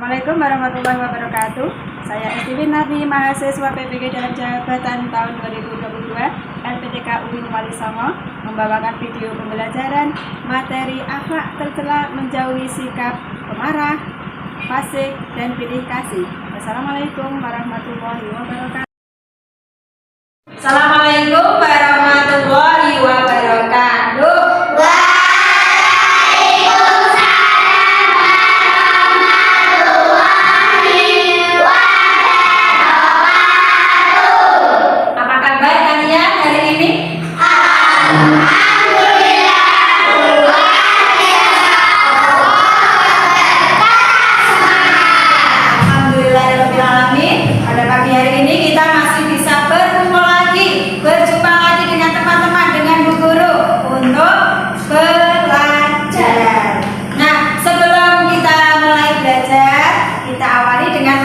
Assalamualaikum warahmatullahi wabarakatuh. Saya Esti Nadi, mahasiswa PPG dalam jabatan tahun 2022 LPTK UIN Wali Songo, membawakan video pembelajaran materi akhlak tercela menjauhi sikap pemarah, fasik, dan pilih kasih. Assalamualaikum warahmatullahi wabarakatuh. Assalamualaikum warahmatullahi wabarakatuh.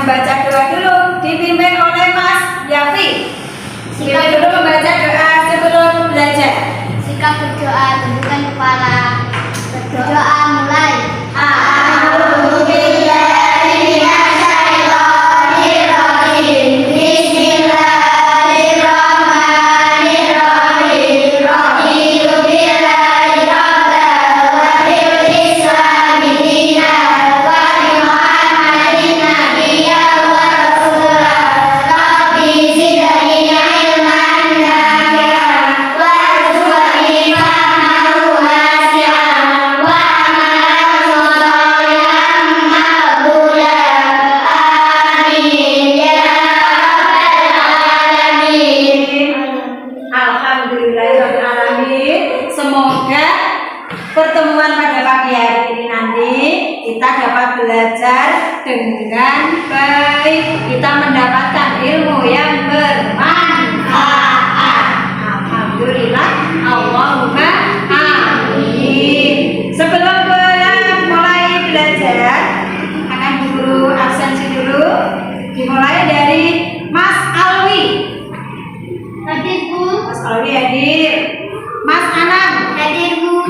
Baca doa dulu, dipimpin oleh Mas Yafi. Kita dulu membaca doa sebelum belajar. Sikap berdoa, tundukkan kepala. Berdoa mulai. Semoga pertemuan pada pagi hari ini nanti kita dapat belajar dengan baik, kita mendapatkan ilmu yang bermanfaat. Alhamdulillah, Allahumma amin. Sebelum mulai belajar, akan guru absensi dulu. Dimulai dari Mas Alwi. Hadir, Bu. Mas Alwi hadir. Mas Anam Hadir, Bu.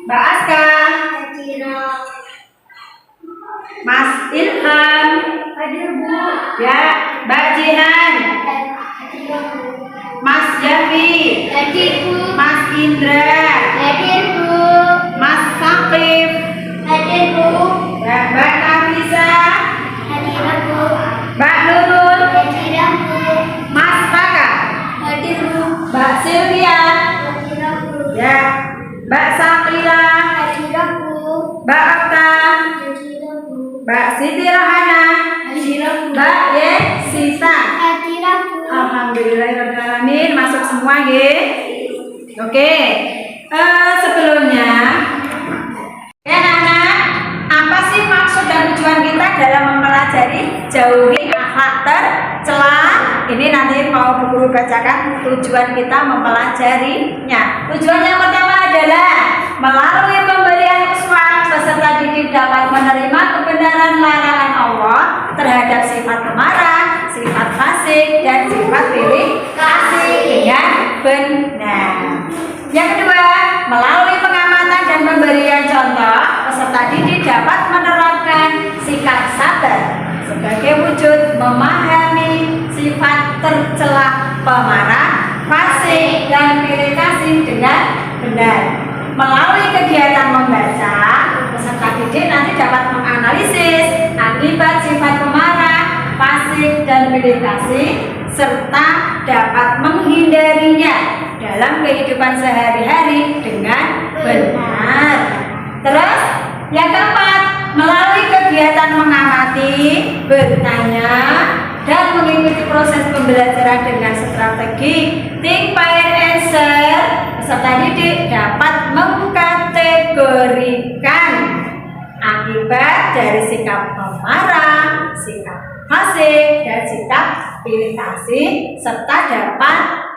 Mbak Aska, Hadir. Mas Ilham Hadir, Bu. ya, Mbak Jihan, Hadir, Bu. Mas Yafi, Hadir, Bu. Mas Indra, Hadir, Bu. Mas Sakif Hadir, Bu. ya, Mbak Nafisa, Hadir, Bu. Mbak Nurul, Hadir, Bu. Mas Raka, Hadir, Bu. Mbak Sylvia Hadir, Bu. ya, Mbak Sakila, Hadir, Bu. Mbak Okta, Hadir, Bu. Mbak Siti Rohana, Hadir, Bu. Mbak Yesita. Hadir, Bu. Alhamdulillahirrahmanirrahim. Masuk semua ya. Oke. Sebelumnya ya anak-anak, apa sih maksud dan tujuan kita dalam mempelajari jauhi akhlak tercela? Ini nanti mau Bu Guru bacakan tujuan kita mempelajarinya. Tujuan yang pertama adalah melalui pemberian uswah peserta didik dapat menerima kebenaran larangan Allah terhadap sifat pemarah, sifat fasik, dan sifat pilih kasih dengan benar. Yang kedua, melalui pengamatan dan pemberian contoh, peserta didik dapat menerapkan sikap sabar sebagai wujud memahami sifat tercela pemarah, fasik, dan pilih kasih dengan benar. Melalui kegiatan membaca, peserta didik nanti dapat menganalisis akibat sifat pemarah, fasik, dan pilih kasih, serta dapat menghindarinya dalam kehidupan sehari-hari dengan benar. Terus, yang keempat, melalui kegiatan mengamati, bertanya, dan mengikuti proses pembelajaran dengan strategi think, pair, answer, peserta didik dapat mengkategorikan akibat dari sikap pemarah, sikap fasik, dan sikap pilih kasih, serta dapat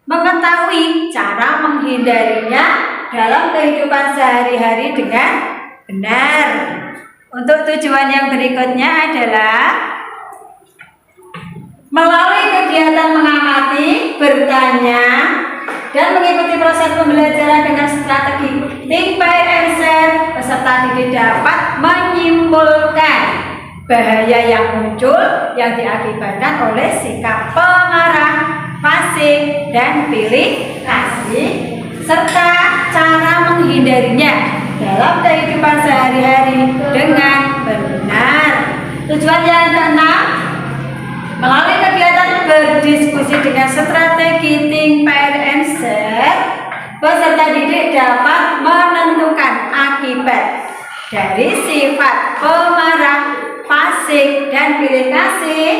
mengetahui cara menghindarinya dalam kehidupan sehari-hari dengan benar. Untuk tujuan yang berikutnya adalah melalui kegiatan mengamati, bertanya, dan mengikuti proses pembelajaran dengan strategi think, pair, answer, peserta didik dapat menyimpulkan bahaya yang muncul yang diakibatkan oleh sikap pemarah, fasik, dan pilih kasih, serta cara menghindarinya dalam kehidupan sehari-hari dengan benar. Tujuan yang keenam, melalui kegiatan berdiskusi dengan strategi think, pair, and share, peserta didik dapat menentukan akibat dari sifat pemarah, fasik, dan pilih kasih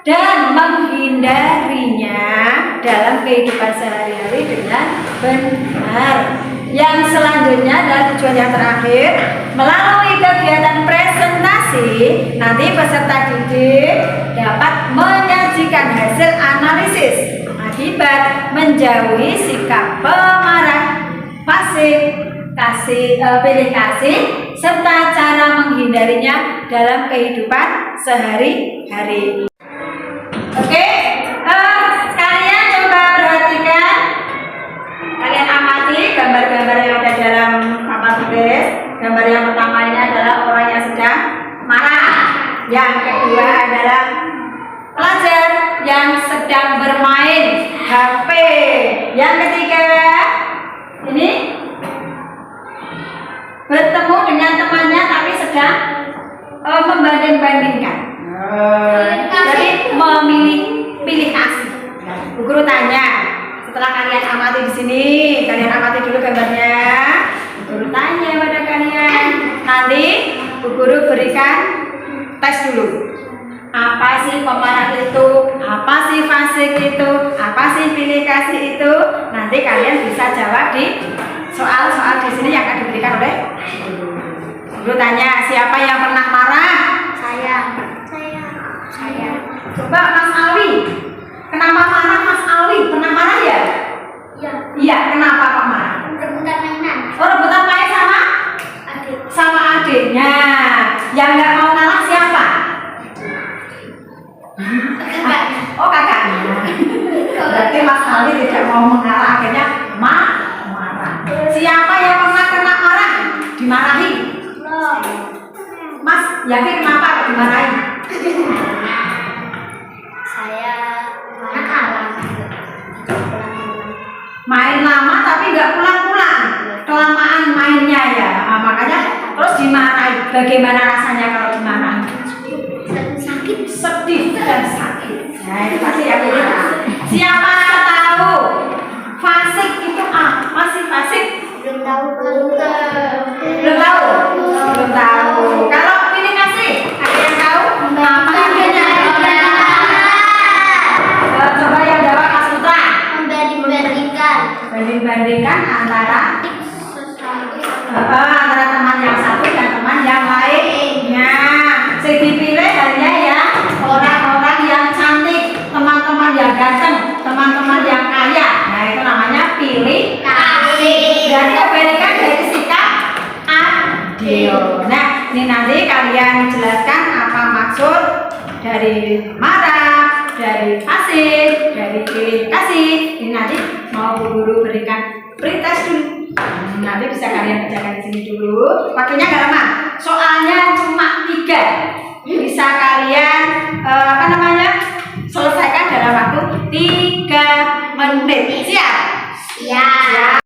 dan menghindarinya dalam kehidupan sehari-hari dengan benar. Yang selanjutnya adalah tujuan yang terakhir, melalui kegiatan presentasi nanti peserta didik dapat menyajikan hasil analisis akibat menjauhi sikap pemarah, fasik, pilih kasih, serta cara menghindarinya dalam kehidupan sehari-hari. Oke, kalian coba perhatikan, kalian amati gambar-gambar yang ada dalam papan tulis. Gambar yang pertama ini adalah orang yang sedang marah. Yang kedua adalah pelajar yang sedang bermain HP. Yang ketiga ini bertemu dengan temannya tapi sedang membanding-bandingkan. Jadi pilih kasih. Bu Guru tanya, setelah kalian amati di sini, kalian amati dulu gambarnya. Bu Guru tanya pada kalian. Nanti Bu Guru berikan tes dulu. Apa sih pemarah itu? Apa sih fasik itu? Apa sih pilih kasih itu? Nanti kalian bisa jawab di soal-soal di sini yang akan diberikan oleh Guru. Tanya, siapa yang pernah marah? Saya. Coba Mas Alwi. Kenapa marah Mas Alwi? Pernah marah ya? Ya. Iya, kenapa Pak marah? Rebutan mainan. Oh, rebutan main sama? Adik. Sama adiknya. Yang nggak mau ngalah siapa? Kakaknya. Oh, kakaknya. Berarti Mas Alwi tidak mau mengalah, akhirnya marah. Siapa yang pernah kena marah? Dimarahi? Loh. Mas, yakin kenapa kok dimarahi? Saya nakal. Main lama tapi nggak pulang-pulang, kelamaan mainnya ya. Makanya terus dimarahi. Bagaimana rasanya kalau dimarahi? Sakit. Sedih dan sakit. Nah, itu pasti ya. Siapa tahu fasik itu apa sih fasik? Belum tahu. Belum tahu. Kalau pilih kasih, ada yang tahu? Apa artinya? Coba yang jawab Mas Putra. Banding-bandingkan antara teman yang satu dan teman yang lainnya. Jadi dipilih hanya ya orang-orang yang cantik, teman-teman yang ganteng, teman-teman yang kaya. Nah, itu namanya pilih kasih. Dan kebalikan dari sikap adil. Nah, ini nanti kalian jelaskan apa maksud dari marah, dari fasik, dari pilih kasih. Ini nanti mau Bu Guru berikan pretest dulu. Nanti bisa kalian kerjakan di sini dulu. Waktunya nggak lama. Soalnya cuma 3. Bisa kalian selesaikan dalam waktu 3 menit. Siap? Siap.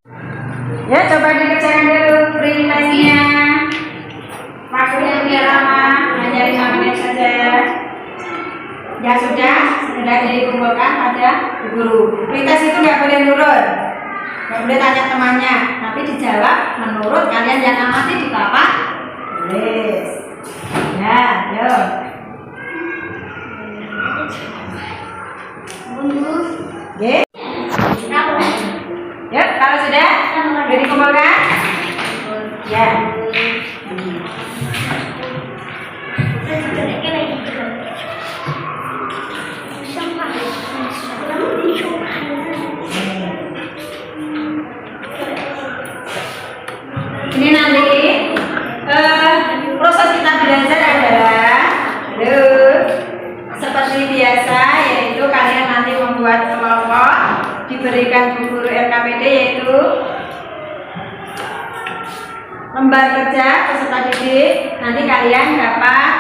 Ya, coba dikerjakan dulu pretestnya. Waktunya tidak lama, hanya 5 menit saja. Ya sudah dikumpulkan pada Bu Guru. Pretest itu nggak boleh nurut, nggak boleh tanya temannya, tapi dijawab menurut kalian yang amati di papan tulis. Ya, yuk. Oke. Yuk, kalau sudah dikumpulkan. Ya. Ini nanti proses kita belajar adalah seperti biasa, yaitu kalian nanti membuat kelompok, diberikan Bu Guru RKPD yaitu lembar kerja peserta didik. Nanti kalian dapat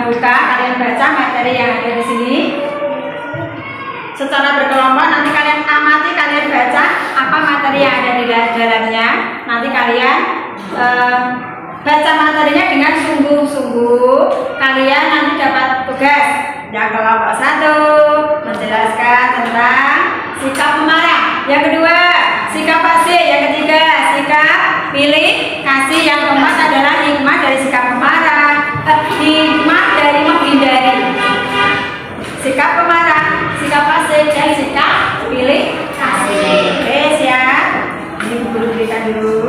buka, kalian baca materi yang ada di sini. Secara berkelompok nanti kalian amati, kalian baca apa materi yang ada di dalamnya. Nanti kalian baca materinya dengan sungguh-sungguh. Kalian nanti dapat tugas yang kelompok 1 menjelaskan tentang sikap pemarah. Yang kedua, sikap pasif. Yang ketiga, sikap pilih kasih. Yang keempat adalah hikmah dari sikap pemarah. Hikmah dari menghindari sikap pemarah, sikap pasif, dan sikap pilih kasih. Oke, siap. Ini guru berikan dulu.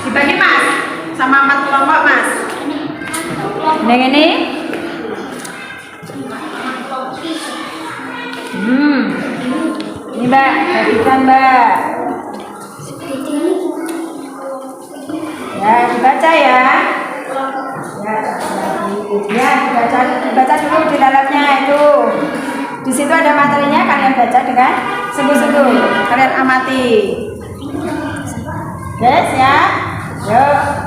Dibagi mas, sama 4 kelompok mas. Yang ini. Ini mbak, bagikan mbak. Ya, dibaca ya. Ya, dibaca dulu di dalamnya itu. Di situ ada materinya, kalian baca dengan sungguh-sungguh. Kalian amati. Yes ya. Yuk.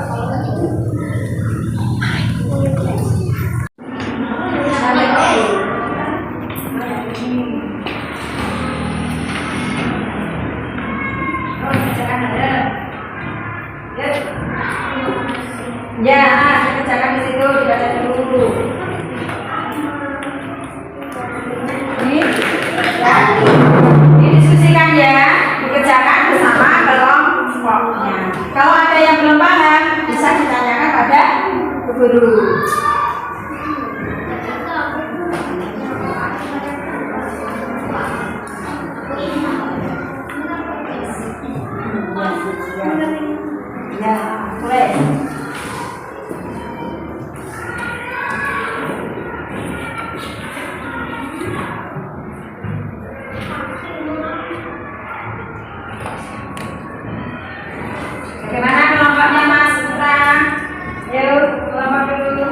Ya, dikerjakan di situ, dibaca dulu. Ini, ya, didiskusikan ya, dikerjakan bersama kelompoknya. Kalau ada yang belum paham, bisa ditanyakan pada guru. Ya, boleh. Bagaimana kelompoknya Mas Putra? Yuk, kelompok dulu.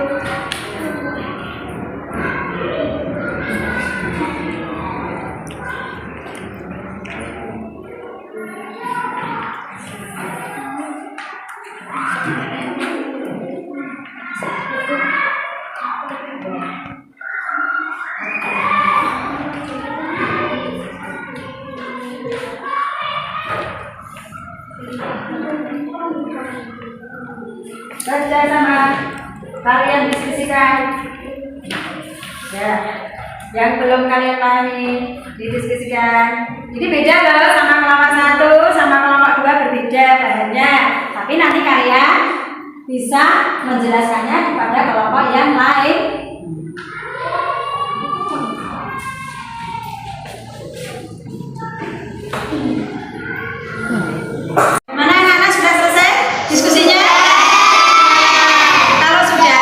Baca sama kalian diskusikan. Ya, yang belum kalian pahami didiskusikan. Ini beda loh sama kelompok 1 sama kelompok 2 berbeda bahannya. Tapi nanti kalian bisa menjelaskannya kepada kelompok yang lain. Mana anak-anak sudah selesai diskusinya? Kalau sudah,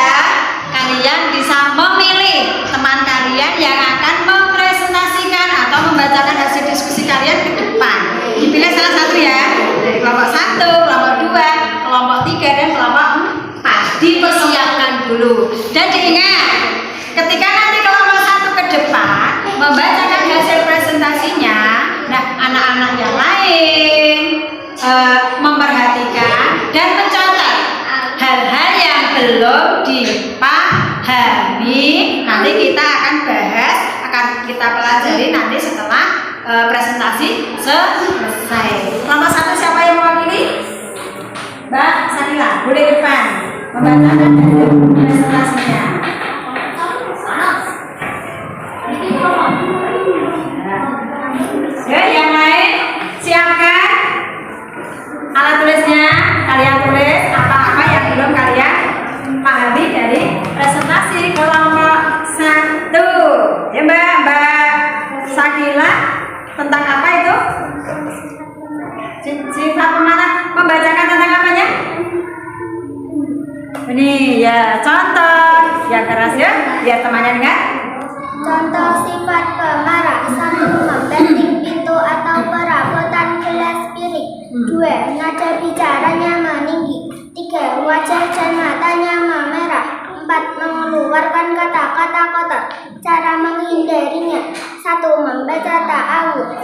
kalian bisa memilih teman kalian yang akan mempresentasikan atau membacakan hasil diskusi kalian ke depan. Dipilih salah satu ya, dari kelompok 1, kelompok 2, kelompok 3, dan kelompok 4. Dipersiapkan dulu. Dan diingat, ketika nanti kelompok 1 ke depan membacakan hasil presentasinya, nah anak-anak yang lain memperhatikan dan mencatat hal-hal yang belum dipahami. Nanti kita akan bahas, akan kita pelajari nanti setelah presentasi selesai. Kelompok 1 siapa yang mewakili? Mbak Sanila, boleh ke depan membacakan presentasinya. Ya, yang lain siapkan alat tulisnya. Kalian tulis apa-apa yang belum kalian pahami dari presentasi kelompok 1. Ya Mbak Sakila, tentang apa itu? Sifat pemarah, membacakan tentang apanya? Ini ya contoh yang keras ya, biar temannya dengar. Contoh sifat pemarah: 1. Membanting pintu atau perabotan gelas piring. 2. Nada bicaranya meninggi. 3. Wajah dan matanya memerah. 4. Mengeluarkan kata-kata kotor. Cara menghindarinya: 1. Membaca ta'awudz.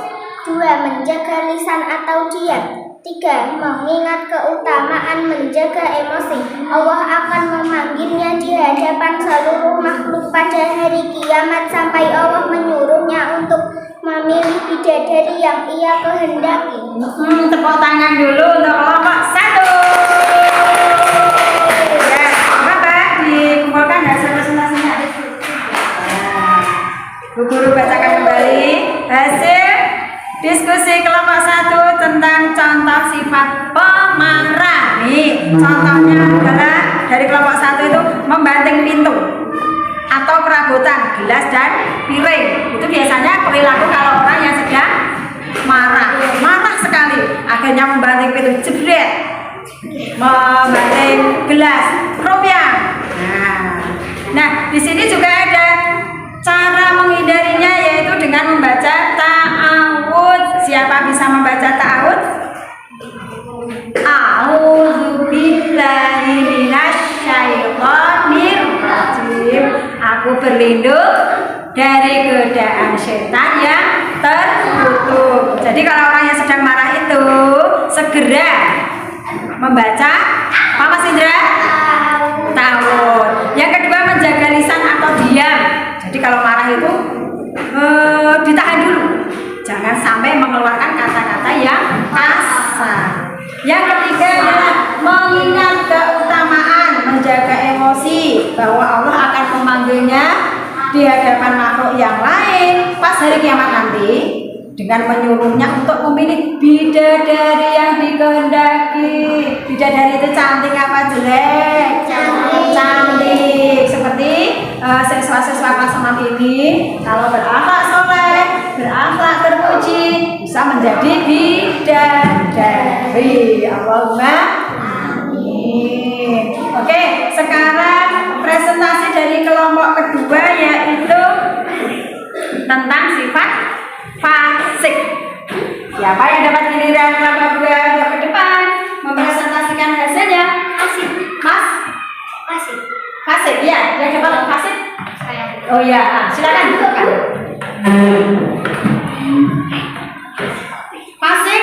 2. Menjaga lisan atau diam. 3. 3. Mengingat keutamaan menjaga emosi. Allah akan memanggilnya di hadapan seluruh makhluk pada hari kiamat sampai Allah menyuruhnya untuk memilih bidadari yang ia kehendaki. Tepuk tangan dulu untuk kelompok 1. Ya, coba dikumpulkan hasil presentasinya. Bu Guru bacakan kembali hasil diskusi kelompok 1 tentang contoh sifat pemarah. Nih, contohnya adalah dari kelompok 1 itu membanting pintu atau perabotan gelas dan piring. Itu biasanya perilaku kalau orang yang sedang marah sekali, akhirnya membanting pintu, jebret, membanting gelas, robyang. Nah, di sini juga ada cara menghindarinya, yaitu dengan membaca ta'awudz. Siapa bisa membaca ta'awudz? A'udzubillahi minasyaitonir rajim. Aku berlindung dari godaan setan yang terkutuk. Jadi kalau orang yang sedang marah itu segera membaca apa, Mas Indra? Ta'awudz. Yang kedua, menjaga lisan atau diam. Jadi kalau marah itu ditahan dulu, jangan sampai mengeluarkan kata-kata yang kasar. Yang ketiga adalah mengingat keutamaan menjaga emosi, bahwa Allah akan memanggilnya di hadapan makhluk yang lain pas hari kiamat nanti dengan menyuruhnya untuk memilih bidadari yang dikehendaki. Bidadari itu cantik apa jelek? Cantik. Seperti siswa-siswa kelas 6 ini, kalau berakhlak soleh, berakhlak terpuji, bisa menjadi bidadari. Allahumma amin. Oke, sekarang presentasi dari kelompok kedua, yaitu tentang sifat fasik. Siapa yang dapat giliran kelompok 2 ke depan mempresentasikan hasilnya? Mas? Fasik, ya. Yang dapat fasik? Oh ya, silakan dudukkan. Fasik,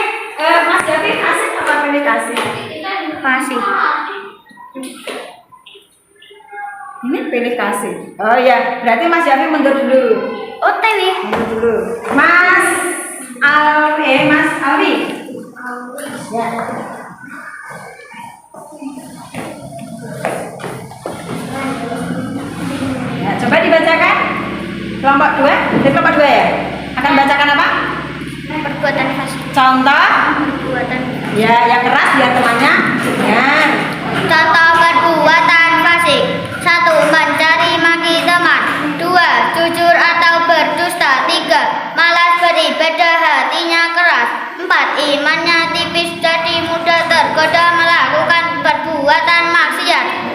Mas Jafi, fasik apa pilih kasih? Fasik. Ini pilih kasih. Oh ya, berarti Mas Jafi mundur dulu. OTW. Mundur dulu. Mas Alwi. Ya. Ya, coba dibacakan kelompok 2. Dari kelompok 2 ya. Akan bacakan apa? Perbuatan fasik. Contoh. Perbuatan. Ya, yang keras biar temannya. Ya. Contoh perbuatan fasik. 1. Mencari maki teman. 2. Jujur atau berdusta. 3. Malas beribadah, hatinya keras. 4. Imannya tipis, jadi mudah tergoda melakukan perbuatan maksiat.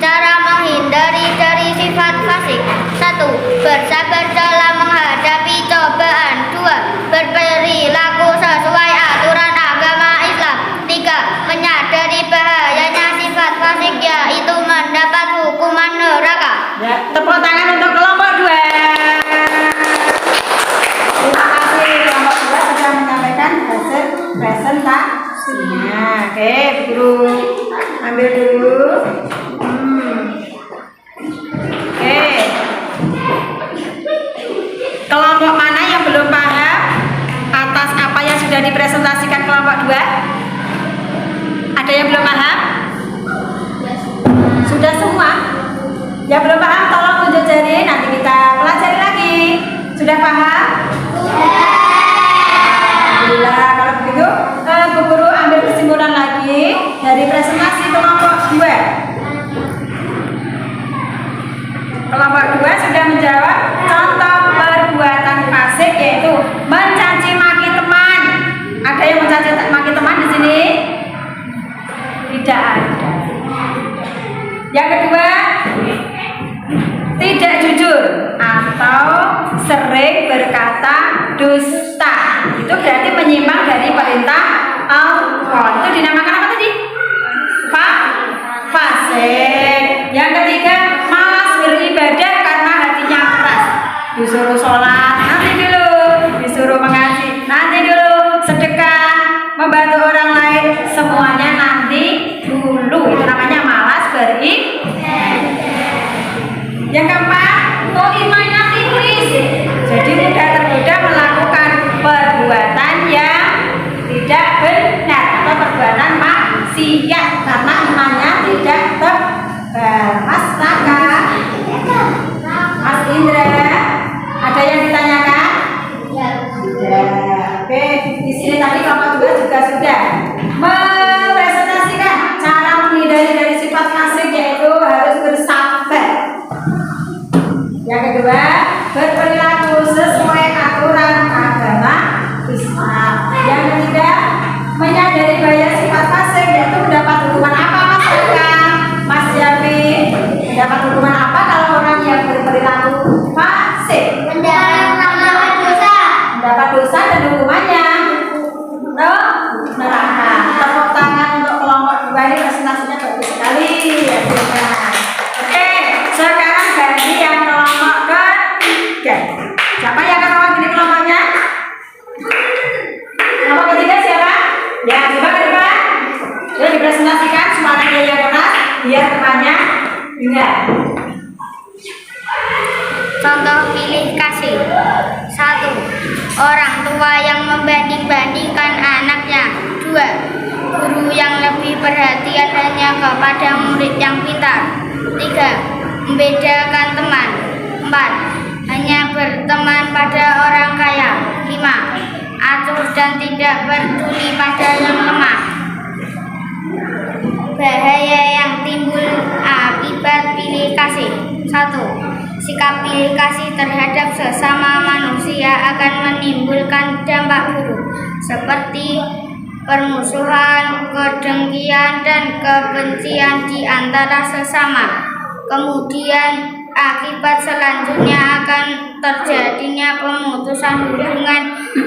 Cara menghindari dari sifat fasik. 1. Bersabar dalam menghadapi cobaan. 2. Berperilaku sesuai aturan agama Islam. 3. Menyadari bahayanya sifat fasik, yaitu mendapat hukuman neraka. Ya, tepuk tangan untuk kelompok 2. Terima kasih, kelompok 2 sudah menyampaikan hasil presentasinya. Oke, Guru ambil dulu. Oke. Kelompok mana yang belum paham atas apa yang sudah dipresentasikan kelompok 2? Ada yang belum paham? Sudah semua? Yang belum paham tolong tunjuk jari, nanti kita pelajari lagi. Sudah paham? Alhamdulillah. Kalau begitu, Bu Guru ambil kesimpulan lagi dari presentasi kelompok 2. Kelompok 2 sudah menjawab contoh perbuatan fasik, yaitu mencaci maki teman. Ada yang mencaci maki teman di sini? Tidak ada. Yang kedua, tidak jujur atau sering berkata dusta. Itu berarti menyimpang dari perintah Allah. Itu dinamakan apa tadi? Fasik. Yang ketiga, malas beribadah karena hatinya keras. Disuruh sholat nanti dulu, disuruh mengaji nanti dulu, sedekah, membantu orang lain Yang keempat, toimanya tipis. Jadi mudah tergoda melakukan perbuatan yang tidak benar atau perbuatan maksiat karena imannya tidak tebal. Mas Raka, Mas Indra, ada yang ditanyakan? Oke, di sini tadi kelompok 2 juga sudah mempresentasikan cara menghindari dari sifat fasik, yaitu harus bersabar. Yang kedua, berperilaku sesuai aturan agama Islam. Yang ketiga, menyadari bahaya sifat fasik, yaitu mendapat hukuman apa, Mas Raka? Mas Yafi, mendapat hukuman apa kalau orang yang berperilaku fasik? Mendapat dosa dan hukumannya neraka. Tepuk tangan untuk kelompok 2 ini, presentasinya bagus sekali hasilnya. Oke, sekarang ganti yang kelompok ketiga. Siapa yang akan mewakili kelompoknya? Kelompok ketiga siapa? Ya, coba ke depan. Yuk dipresentasikan suaranya yang keras biar temannya dengar. Contoh pilih kasih. 1. Orang tua yang membanding-bandingkan anaknya. 2. Guru yang lebih perhatian hanya kepada murid yang pintar. 3. Membedakan teman. 4. Hanya berteman pada orang kaya. 5. Acuh dan tidak peduli pada yang lemah. Bahaya yang timbul akibat pilih kasih. 1. Sikap pilih kasih terhadap sesama manusia akan menimbulkan dampak buruk seperti permusuhan, kedengkian, dan kebencian di antara sesama. Kemudian akibat selanjutnya akan terjadinya pemutusan hubungan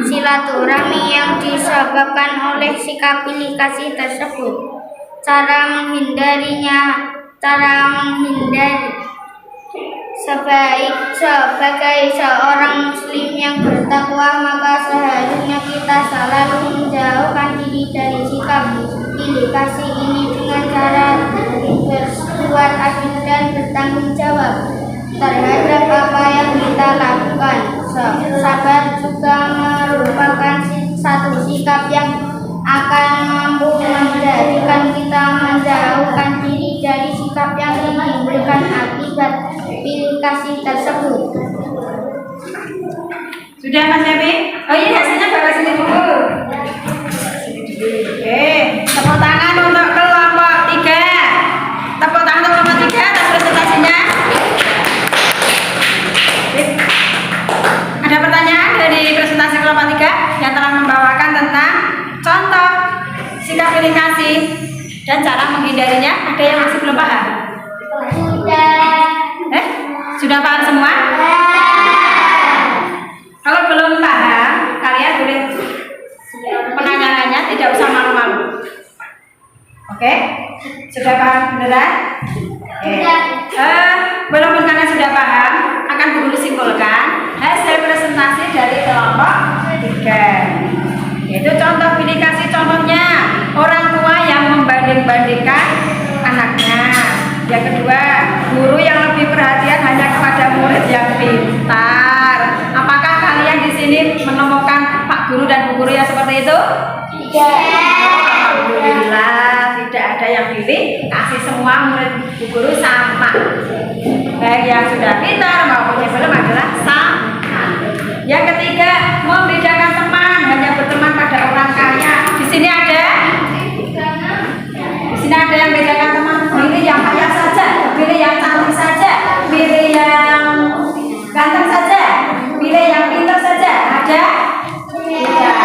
silaturahmi yang disebabkan oleh sikap pilih kasih tersebut. Cara menghindari sebagai seorang muslim yang bertakwa, maka seharusnya kita selalu menjauhkan diri dari sikap pilih kasih ini dengan cara berbuat adil dan bertanggung jawab terhadap apa yang kita lakukan. Sabar juga merupakan satu sikap yang akan mampu menjadikan kita menjauhkan diri dari sikap yang menimbulkan akibat pilih kasih tersebut. Sudah Mas Yafi? Oh iya, hasilnya bawa sini dulu. Oke, tepuk tangan untuk kelompok 3. Tepuk tangan untuk kelompok 3 atas presentasinya. Ada pertanyaan dari presentasi kelompok 3 yang telah membawakan tentang contoh sikap pilih kasih dan cara menghindarinya. Ada yang masih belum paham? Sudah paham semua? Kalau belum paham, kalian boleh menanyakannya, tidak usah malu-malu. Oke? Sudah paham beneran? Walaupun kalian sudah paham, akan dulu simpulkan hasil presentasi dari kelompok 3. Yaitu contoh pilih kasih, contohnya orang tua yang membanding-bandingkan anaknya. Yang kedua, guru yang lebih perhatian hanya kepada murid yang pintar. Apakah kalian di sini menemukan Pak Guru dan Bu Guru yang seperti itu? Tidak. Alhamdulillah, tidak ada yang pilih kasih, semua murid Bu Guru sama. Baik yang sudah pintar maupun yang belum adalah sama. Yang ketiga, membedakan teman, hanya berteman pada orang kaya. Di sini ada? Di sini ada yang bedakan teman. Pilih yang kaya saja, pilih yang cantik saja, pilih yang ganteng saja, pilih yang pintar saja. Ada? Tidak.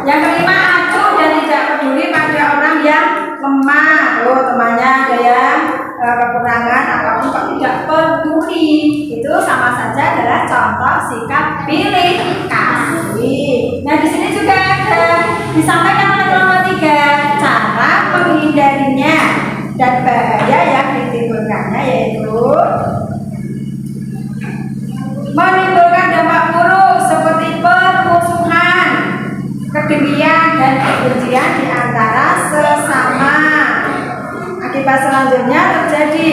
Yang kelima, acuh dan tidak peduli pada orang yang lemah. Oh, temannya ada yang kekurangan apapun kok tidak peduli. Itu sama saja adalah contoh sikap pilih kasih. Nah, di sini juga ada disampaikan oleh kelompok 3 cara menghindarinya dan bahaya yang ditimbulkannya, yaitu menimbulkan dampak buruk seperti permusuhan, kedengkian, dan kebencian di antara sesama. Akibat selanjutnya terjadi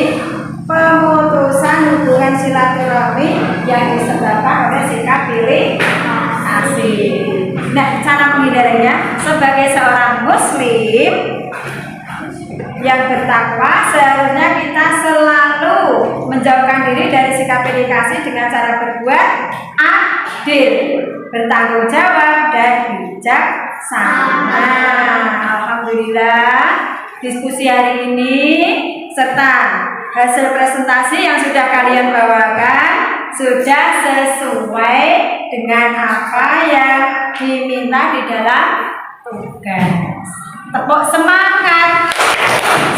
pemutusan hubungan silaturahmi yang disebabkan oleh sikap pilih kasih. Nah, cara menghindarinya sebagai seorang muslim yang bertakwa seharusnya kita selalu menjauhkan diri dari sikap pilih kasih dengan cara berbuat adil, bertanggung jawab dan bijaksana. Alhamdulillah, diskusi hari ini serta hasil presentasi yang sudah kalian bawakan sudah sesuai dengan apa yang diminta di dalam tugas. Tepuk semangat.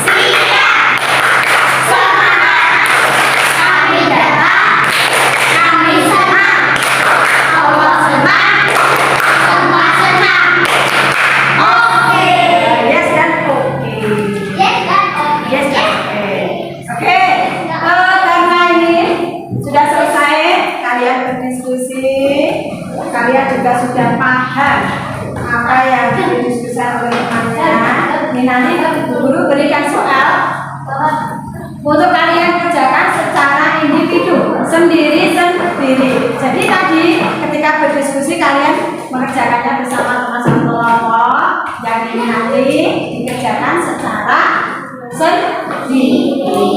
Siap. Semangat. Kami datang. Kami senang. Allah senang. Semua senang. Oke. Yes dan oke. Yes dan oke. Yes dan oke. Oke. Karena ini sudah selesai kalian berdiskusi, kalian juga sudah paham apa yang didiskusikan oleh temannya. Ini nanti guru berikan soal untuk kalian kerjakan secara individu, sendiri-sendiri. Jadi tadi ketika berdiskusi kalian mengerjakannya bersama teman-teman kelompok, yang ini nanti dikerjakan secara sendiri.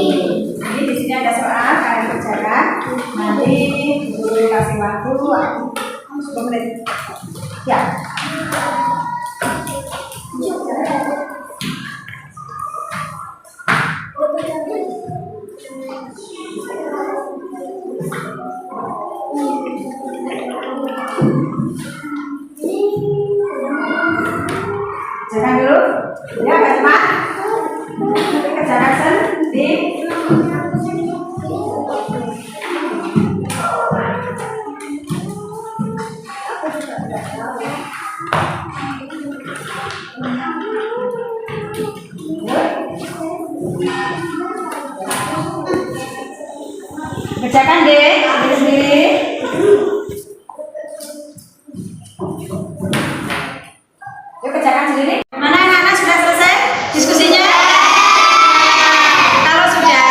Jadi di sini ada soal kalian kerjakan. Nanti guru kasih waktu 10 menit. Ya. Jangan dulu, ya Pak Cemat. Kerjakan sendiri. Kerjakan deh, ambil sendiri. Yuk kerjakan sendiri. Mana anak-anak sudah selesai diskusinya? Kalau sudah,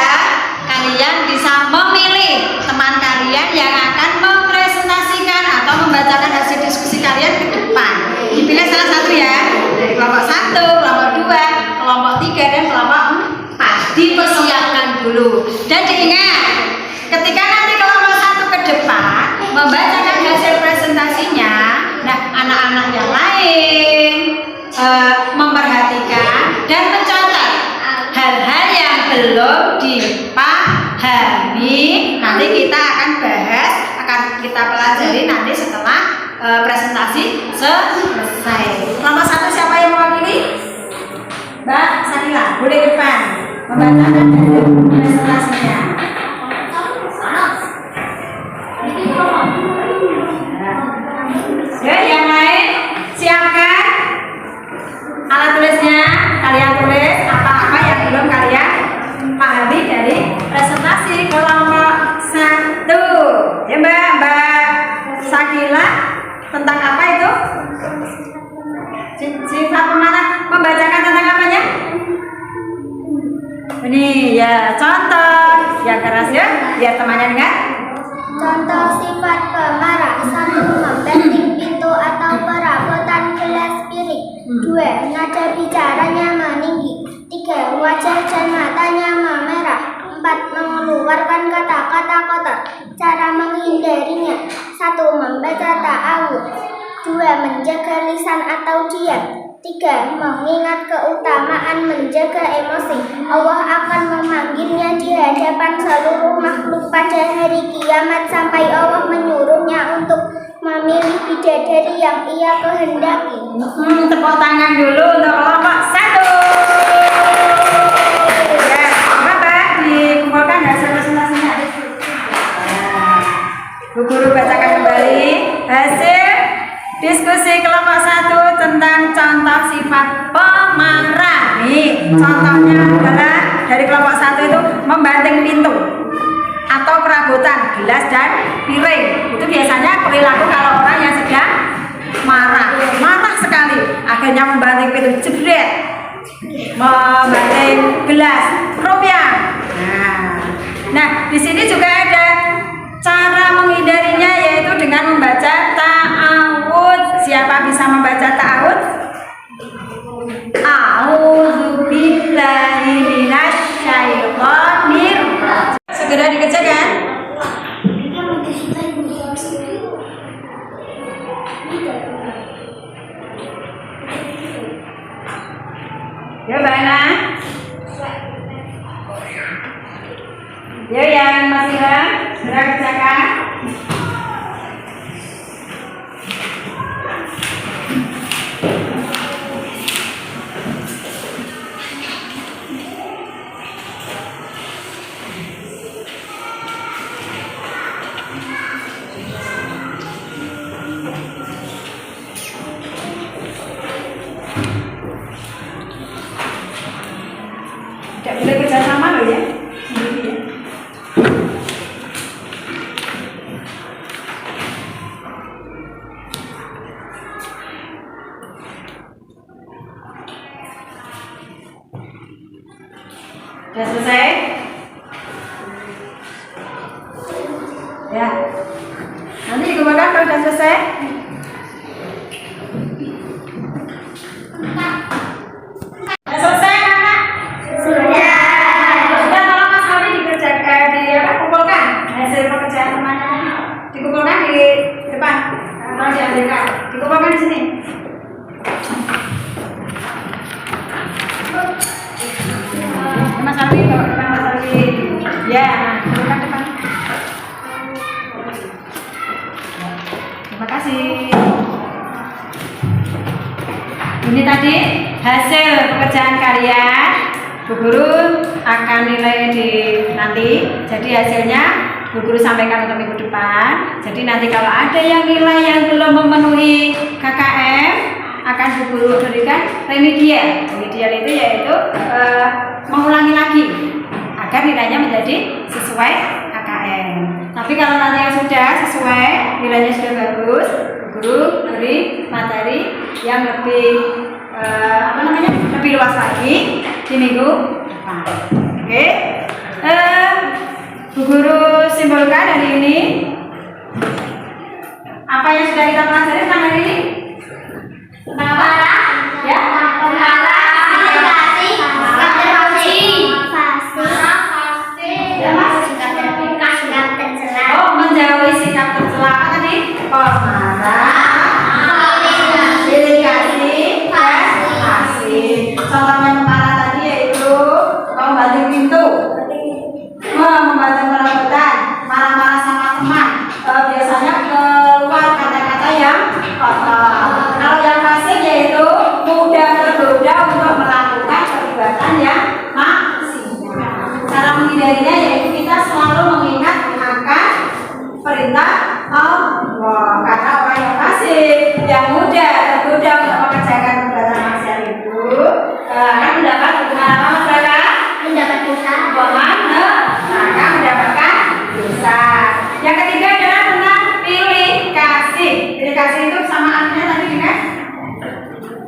kalian bisa memilih teman kalian yang akan mempresentasikan atau membacakan hasil diskusi kalian ke depan. Dipilih salah satu ya, dari kelompok 1, kelompok 2, kelompok 3, dan kelompok 4. Dipersiapkan dulu. Dan diingat, ketika nanti kelompok 1 ke depan membacakan hasil presentasinya, nah anak-anak yang lain memperhatikan dan mencatat hal-hal yang belum dipahami. Nanti kita akan bahas, akan kita pelajari nanti setelah presentasi selesai. Kelompok 1 siapa yang mewakili? Mbak Sakila, boleh depan membacakan hasil presentasinya. Ya, yang lain siapkan alat tulisnya. Kalian tulis apa-apa yang belum kalian pahami dari presentasi kelompok 1. Ya Mbak Sakila, tentang apa itu? Sifat pemarah, membacakan tentang apanya? Ini ya contoh yang keras ya, biar temannya dengar. Contoh sifat pemarah: 1. Membanting pintu atau perabotan gelas piring. 2. Nada bicaranya meninggi. 3. Wajah dan matanya memerah. 4. Mengeluarkan kata-kata kotor. Cara menghindarinya: 1. Membaca ta'awudz. 2. Menjaga lisan atau diam. 3. Mengingat keutamaan menjaga emosi. Allah akan memanggilnya di hadapan seluruh makhluk pada hari kiamat sampai Allah menyuruhnya untuk memilih bidadari yang ia kehendaki. Tepuk tangan dulu untuk kelompok 1. Ya, apa? Dikumpulkan hasil presentasinya. Bu Guru bacakan kembali hasil diskusi kelompok 1 tentang contoh sifat pemarah. Nih, contohnya adalah dari kelompok 1 itu membanting pintu atau perabotan gelas dan piring. Itu biasanya perilaku kalau orang yang sedang marah sekali. Akhirnya membanting pintu jebret, membanting gelas robyang. Nah, Yuk yang masih segera kerjakan. Tidak boleh kerja sama loh ya, sendiri ya. Sudah selesai? Ya. Nanti digunakan kalau sudah selesai. Sudah selesai, Kakak? Sudah. Sudah, tolong Mas Aldi dikerjakan kumpulkan hasil pekerjaan temannya. Dikumpulkan di depan. Tolong diambilkan. Dikumpulkan di sini. Mas Aldi, bawa depan Mas Aldi. Ya, kumpulkan depan. Terima kasih. Ini tadi hasil pekerjaan kalian. Bu Guru akan nilai di nanti. Jadi hasilnya Bu Guru sampaikan untuk minggu depan. Jadi nanti kalau ada yang nilai yang belum memenuhi KKM akan Bu Guru berikan remedial. Remedial itu yaitu mengulangi lagi agar nilainya menjadi sesuai KKM. Tapi kalau nanti yang sudah sesuai, nilainya sudah bagus, Bu Guru beri materi yang lebih lebih luas lagi di minggu depan. Oke. Bu Guru simpulkan hari ini apa yang sudah kita pelajari tentang hari ini? Tentang apa? Ya. Oh, menjauhi sikap tercela. Apa tadi? Pemarah, delegasi, kasih. Contohnya pemarah tadi yaitu membanting pintu, membanting perabotan, marah-marah sama teman. Biasanya keluar kata-kata yang kotor. Kalau yang kasih yaitu mudah tergoda untuk melakukan perbuatan yang maksimal. Cara menghindarinya yaitu kita selalu mengingat akan perintah Allah. Karena orang yang kasih, yang mudah tergoda untuk mengerjakan perbuatan maksiat itu akan mendapat hukuman apa, saudara? Mendapat dosa. Hukuman akan mendapatkan dosa. Yang ketiga adalah tentang pilih kasih. Pilih kasih itu sama artinya tadi dengan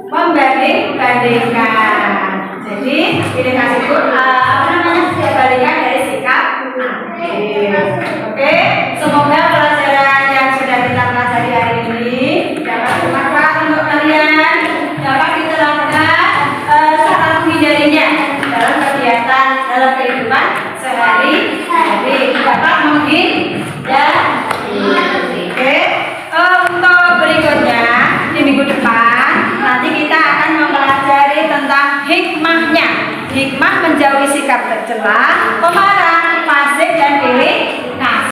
membanding-bandingkan. Jadi pilih kasih itu kebalikan dari sikap adil. Oke, semoga pelajaran yang sudah kita pelajari hari ini dapat bermanfaat untuk kalian, dapat diterapkan cara menghindarinya dalam kegiatan dalam kehidupan sehari-hari, dapat menghindari. Oke, untuk berikutnya di minggu depan nanti kita akan mempelajari tentang hikmahnya. Hikmah menjauhi sikap tercela, pemarah, fasik dan pilih